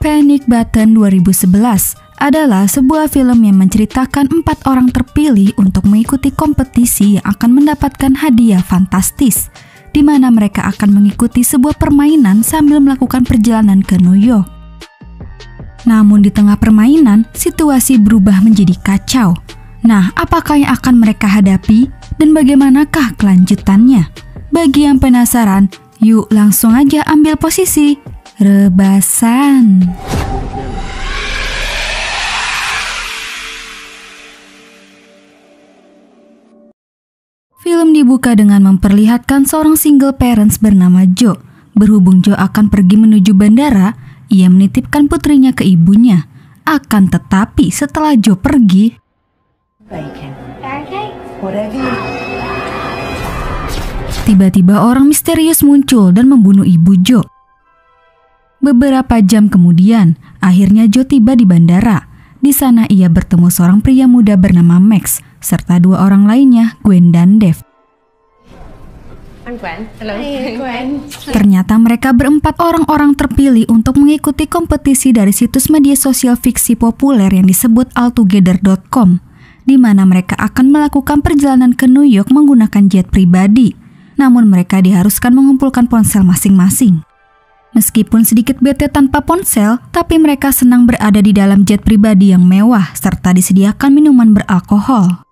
Panic Button 2011 adalah sebuah film yang menceritakan 4 orang terpilih untuk mengikuti kompetisi yang akan mendapatkan hadiah fantastis, di mana mereka akan mengikuti sebuah permainan sambil melakukan perjalanan ke New York. Namun di tengah permainan, situasi berubah menjadi kacau. Nah, apakah yang akan mereka hadapi dan bagaimanakah kelanjutannya? Bagi yang penasaran, yuk langsung aja ambil posisi. Rebasan. Film dibuka dengan memperlihatkan seorang single parents bernama Joe. Berhubung Joe akan pergi menuju bandara, ia menitipkan putrinya ke ibunya. Akan tetapi setelah Joe pergi, tiba-tiba orang misterius muncul dan membunuh ibu Joe. Beberapa jam kemudian, akhirnya Joe tiba di bandara. Di sana ia bertemu seorang pria muda bernama Max, serta 2 orang lainnya, Gwen dan Dev. I'm Gwen. Hello. Hey, Gwen. Ternyata mereka berempat orang-orang terpilih untuk mengikuti kompetisi dari situs media sosial fiksi populer yang disebut altogether.com, di mana mereka akan melakukan perjalanan ke New York menggunakan jet pribadi. Namun mereka diharuskan mengumpulkan ponsel masing-masing. Meskipun sedikit bete tanpa ponsel, tapi mereka senang berada di dalam jet pribadi yang mewah serta disediakan minuman beralkohol.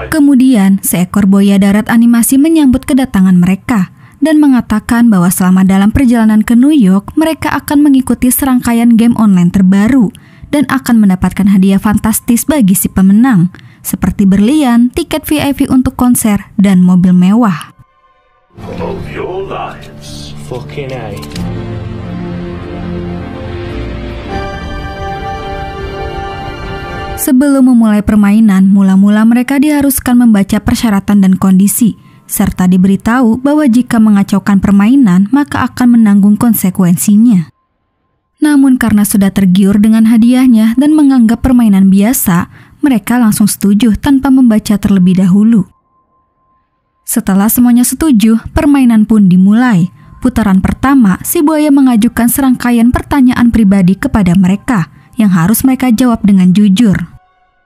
Kemudian, seekor buaya darat animasi menyambut kedatangan mereka dan mengatakan bahwa selama dalam perjalanan ke New York, mereka akan mengikuti serangkaian game online terbaru dan akan mendapatkan hadiah fantastis bagi si pemenang, seperti berlian, tiket VIP untuk konser, dan mobil mewah. Sebelum memulai permainan, mula-mula mereka diharuskan membaca persyaratan dan kondisi, serta diberitahu bahwa jika mengacaukan permainan, maka akan menanggung konsekuensinya. Namun karena sudah tergiur dengan hadiahnya dan menganggap permainan biasa, mereka langsung setuju tanpa membaca terlebih dahulu. Setelah semuanya setuju, permainan pun dimulai. Putaran pertama, si buaya mengajukan serangkaian pertanyaan pribadi kepada mereka yang harus mereka jawab dengan jujur.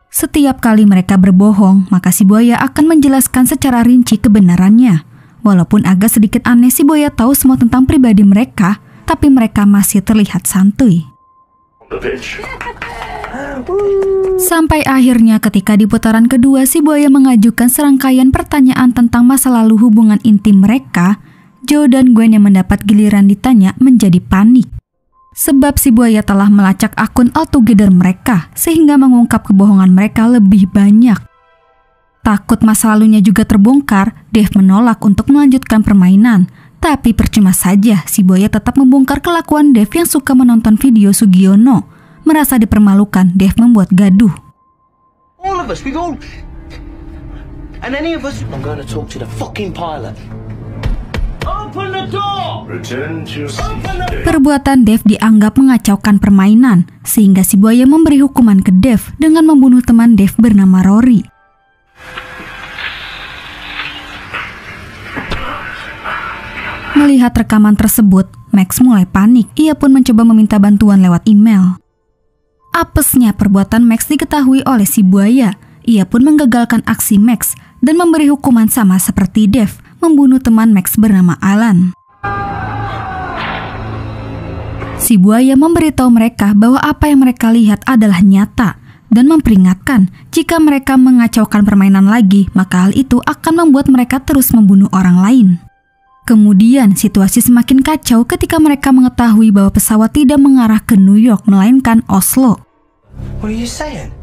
Setiap kali mereka berbohong, maka si buaya akan menjelaskan secara rinci kebenarannya. Walaupun agak sedikit aneh si buaya tahu semua tentang pribadi mereka, tapi mereka masih terlihat santuy. Sampai akhirnya ketika di putaran kedua si buaya mengajukan serangkaian pertanyaan tentang masa lalu hubungan intim mereka, Joe dan Gwen yang mendapat giliran ditanya menjadi panik. Sebab si buaya telah melacak akun altogether mereka sehingga mengungkap kebohongan mereka lebih banyak. Takut masa lalunya juga terbongkar, Dev menolak untuk melanjutkan permainan. Tapi percuma saja, si buaya tetap membongkar kelakuan Dev yang suka menonton video Sugiono. Merasa dipermalukan, Dev membuat gaduh. All of us, we've all... And any of us... I'm going to talk to the fucking pilot. Open the door! Return to your seat. Perbuatan Dev dianggap mengacaukan permainan, sehingga si buaya memberi hukuman ke Dev dengan membunuh teman Dev bernama Rory. Melihat rekaman tersebut, Max mulai panik. Ia pun mencoba meminta bantuan lewat email. Apesnya perbuatan Max diketahui oleh si buaya. Ia pun menggagalkan aksi Max dan memberi hukuman sama seperti Dev, membunuh teman Max bernama Alan. Si buaya memberitahu mereka bahwa apa yang mereka lihat adalah nyata dan memperingatkan jika mereka mengacaukan permainan lagi, maka hal itu akan membuat mereka terus membunuh orang lain. Kemudian situasi semakin kacau ketika mereka mengetahui bahwa pesawat tidak mengarah ke New York melainkan Oslo. What are you saying?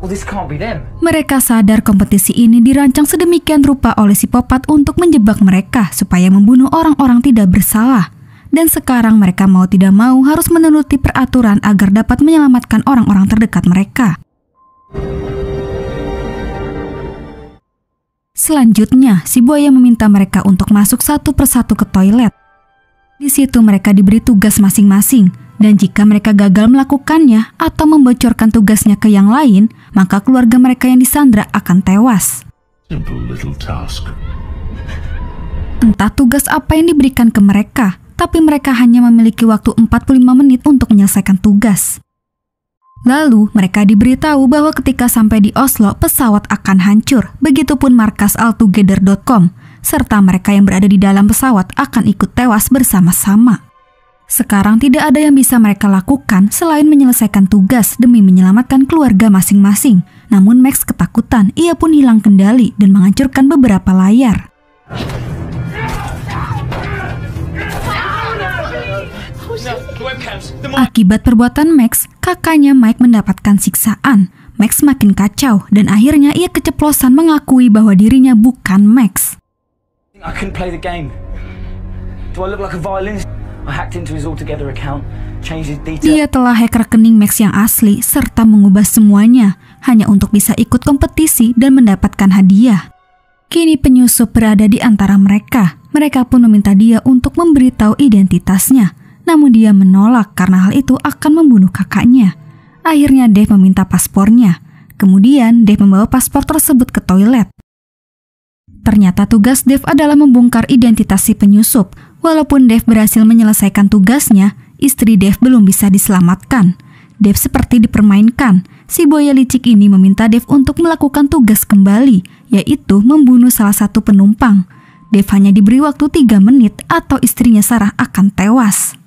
Well, this can't be them. Mereka sadar kompetisi ini dirancang sedemikian rupa oleh si Popat untuk menjebak mereka supaya membunuh orang-orang tidak bersalah. Dan sekarang mereka mau tidak mau harus menuruti peraturan agar dapat menyelamatkan orang-orang terdekat mereka. Selanjutnya, si buaya meminta mereka untuk masuk satu persatu ke toilet. Di situ mereka diberi tugas masing-masing. Dan jika mereka gagal melakukannya atau membocorkan tugasnya ke yang lain, maka keluarga mereka yang disandra akan tewas. Simple little task. Entah tugas apa yang diberikan ke mereka, tapi mereka hanya memiliki waktu 45 menit untuk menyelesaikan tugas. Lalu, mereka diberitahu bahwa ketika sampai di Oslo, pesawat akan hancur, begitupun markas altogether.com, serta mereka yang berada di dalam pesawat akan ikut tewas bersama-sama. Sekarang tidak ada yang bisa mereka lakukan selain menyelesaikan tugas demi menyelamatkan keluarga masing-masing. Namun Max ketakutan, ia pun hilang kendali dan menghancurkan beberapa layar. Akibat perbuatan Max, kakaknya Mike mendapatkan siksaan. Max makin kacau dan akhirnya ia keceplosan mengakui bahwa dirinya bukan Max. I couldn't play the game. Do I look like a violinist? I hacked into his altogether account, changed his details. Dia telah hack rekening Max yang asli serta mengubah semuanya hanya untuk bisa ikut kompetisi dan mendapatkan hadiah. Kini penyusup berada di antara mereka. Mereka pun meminta dia untuk memberitahu identitasnya. Namun dia menolak karena hal itu akan membunuh kakaknya. Akhirnya Dave meminta paspornya. Kemudian Dave membawa paspor tersebut ke toilet. Ternyata tugas Dave adalah membongkar identitas si penyusup. Walaupun Dave berhasil menyelesaikan tugasnya, istri Dave belum bisa diselamatkan. Dave seperti dipermainkan. Si buaya licik ini meminta Dave untuk melakukan tugas kembali, yaitu membunuh salah satu penumpang. Dave hanya diberi waktu 3 menit atau istrinya Sarah akan tewas.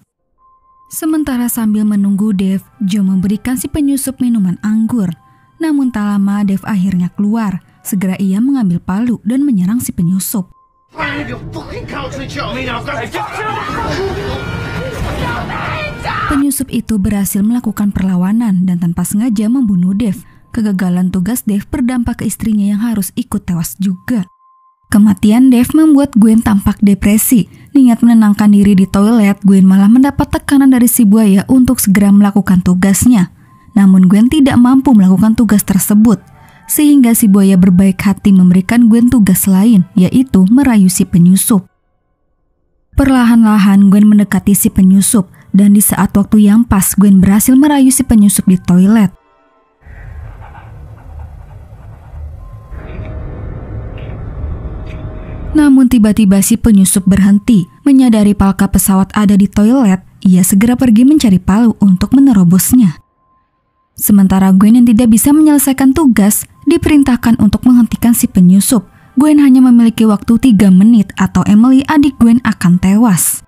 Sementara sambil menunggu Dave, Joe memberikan si penyusup minuman anggur. Namun tak lama Dave akhirnya keluar. Segera ia mengambil palu dan menyerang si penyusup. Penyusup itu berhasil melakukan perlawanan dan tanpa sengaja membunuh Dave. Kegagalan tugas Dave berdampak ke istrinya yang harus ikut tewas juga. Kematian Dave membuat Gwen tampak depresi. Niat menenangkan diri di toilet, Gwen malah mendapat tekanan dari si buaya untuk segera melakukan tugasnya. Namun Gwen tidak mampu melakukan tugas tersebut, sehingga si buaya berbaik hati memberikan Gwen tugas lain, yaitu merayu si penyusup. Perlahan-lahan Gwen mendekati si penyusup, dan di saat waktu yang pas Gwen berhasil merayu si penyusup di toilet. Namun tiba-tiba si penyusup berhenti. Menyadari palka pesawat ada di toilet, ia segera pergi mencari palu untuk menerobosnya. Sementara Gwen yang tidak bisa menyelesaikan tugas, diperintahkan untuk menghentikan si penyusup. Gwen hanya memiliki waktu 3 menit atau Emily, adik Gwen, akan tewas.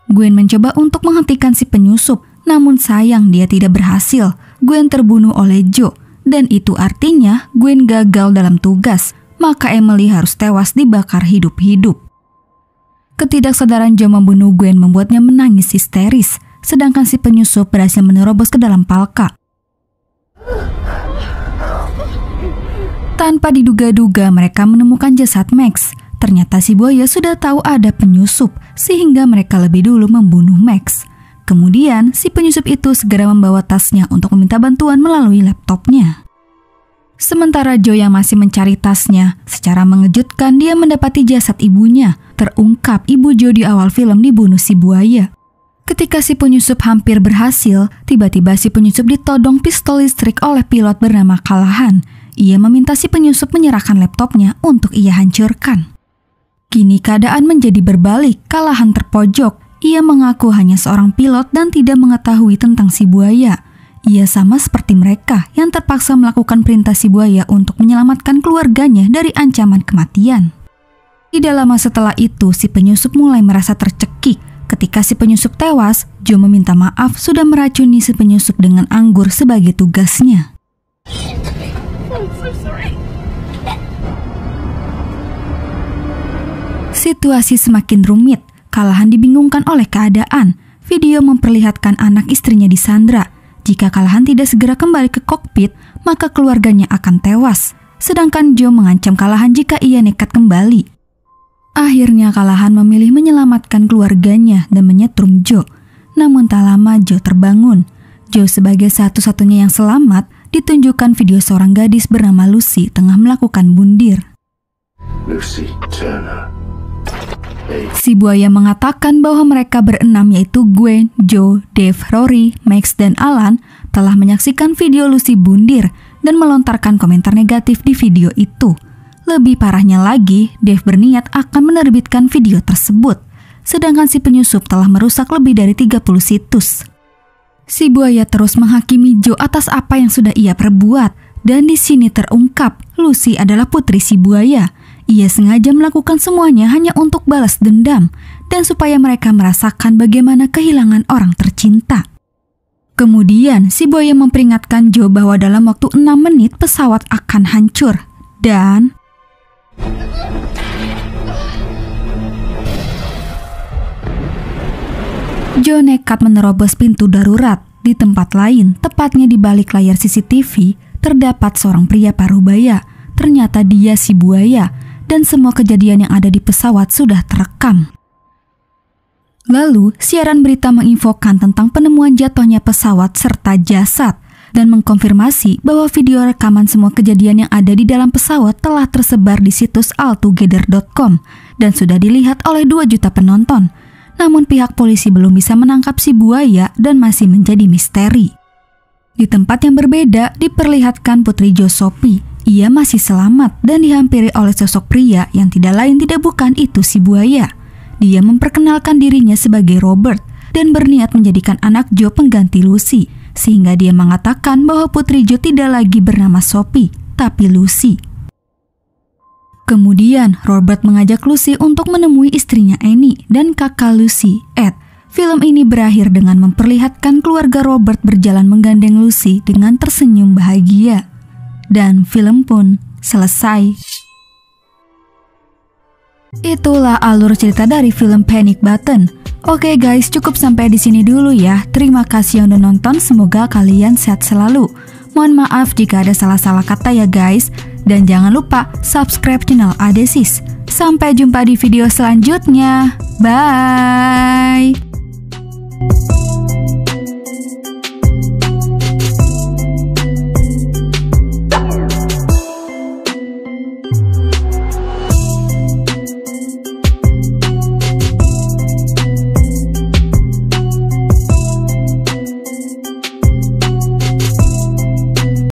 Gwen mencoba untuk menghentikan si penyusup, namun sayang dia tidak berhasil. Gwen terbunuh oleh Joe, dan itu artinya Gwen gagal dalam tugas. Maka Emily harus tewas dibakar hidup-hidup. Ketidaksadaran Joe membunuh Gwen membuatnya menangis histeris, sedangkan si penyusup berhasil menerobos ke dalam palka. Tanpa diduga-duga mereka menemukan jasad Max. Ternyata si buaya sudah tahu ada penyusup, sehingga mereka lebih dulu membunuh Max. Kemudian si penyusup itu segera membawa tasnya untuk meminta bantuan melalui laptopnya. Sementara Joe yang masih mencari tasnya, secara mengejutkan dia mendapati jasad ibunya. Terungkap ibu Joe di awal film dibunuh si buaya. Ketika si penyusup hampir berhasil, tiba-tiba si penyusup ditodong pistol listrik oleh pilot bernama Callahan. Ia meminta si penyusup menyerahkan laptopnya untuk ia hancurkan. Kini keadaan menjadi berbalik, Callahan terpojok. Ia mengaku hanya seorang pilot dan tidak mengetahui tentang si buaya. Ia sama seperti mereka yang terpaksa melakukan perintah si buaya untuk menyelamatkan keluarganya dari ancaman kematian. Tidak lama setelah itu, si penyusup mulai merasa tercekik. Ketika si penyusup tewas, Joe meminta maaf sudah meracuni si penyusup dengan anggur sebagai tugasnya. Situasi semakin rumit. Callahan dibingungkan oleh keadaan. Video memperlihatkan anak istrinya disandra. Jika Callahan tidak segera kembali ke kokpit, maka keluarganya akan tewas. Sedangkan Joe mengancam Callahan jika ia nekat kembali. Akhirnya Callahan memilih menyelamatkan keluarganya dan menyetrum Joe. Namun tak lama Joe terbangun. Joe sebagai satu-satunya yang selamat ditunjukkan video seorang gadis bernama Lucy tengah melakukan bundir. Lucy Turner. Si buaya mengatakan bahwa mereka berenam yaitu Gwen, Joe, Dave, Rory, Max, dan Alan telah menyaksikan video Lucy bundir dan melontarkan komentar negatif di video itu. Lebih parahnya lagi, Dave berniat akan menerbitkan video tersebut, sedangkan si penyusup telah merusak lebih dari 30 situs. Si buaya terus menghakimi Joe atas apa yang sudah ia perbuat, dan di sini terungkap Lucy adalah putri si buaya. Ia sengaja melakukan semuanya hanya untuk balas dendam dan supaya mereka merasakan bagaimana kehilangan orang tercinta. Kemudian, si buaya memperingatkan Joe bahwa dalam waktu 6 menit pesawat akan hancur. Dan Joe nekat menerobos pintu darurat. Di tempat lain, tepatnya di balik layar CCTV, terdapat seorang pria parubaya. Ternyata dia si buaya, dan semua kejadian yang ada di pesawat sudah terekam. Lalu, siaran berita menginfokan tentang penemuan jatuhnya pesawat serta jasad dan mengkonfirmasi bahwa video rekaman semua kejadian yang ada di dalam pesawat telah tersebar di situs altogether.com dan sudah dilihat oleh 2 juta penonton. Namun pihak polisi belum bisa menangkap si buaya dan masih menjadi misteri. Di tempat yang berbeda diperlihatkan Putri Joe, Sophie. Ia masih selamat dan dihampiri oleh sosok pria yang tidak lain tidak bukan itu si buaya. Dia memperkenalkan dirinya sebagai Robert dan berniat menjadikan anak Joe pengganti Lucy, sehingga dia mengatakan bahwa Putri Joe tidak lagi bernama Sophie, tapi Lucy. Kemudian Robert mengajak Lucy untuk menemui istrinya Annie dan kakak Lucy, Ed. Film ini berakhir dengan memperlihatkan keluarga Robert berjalan menggandeng Lucy dengan tersenyum bahagia. Dan film pun selesai. Itulah alur cerita dari film Panic Button. Oke guys, cukup sampai di sini dulu ya. Terima kasih yang udah nonton, semoga kalian sehat selalu. Mohon maaf jika ada salah-salah kata ya guys. Dan jangan lupa subscribe channel Adesis. Sampai jumpa di video selanjutnya. Bye.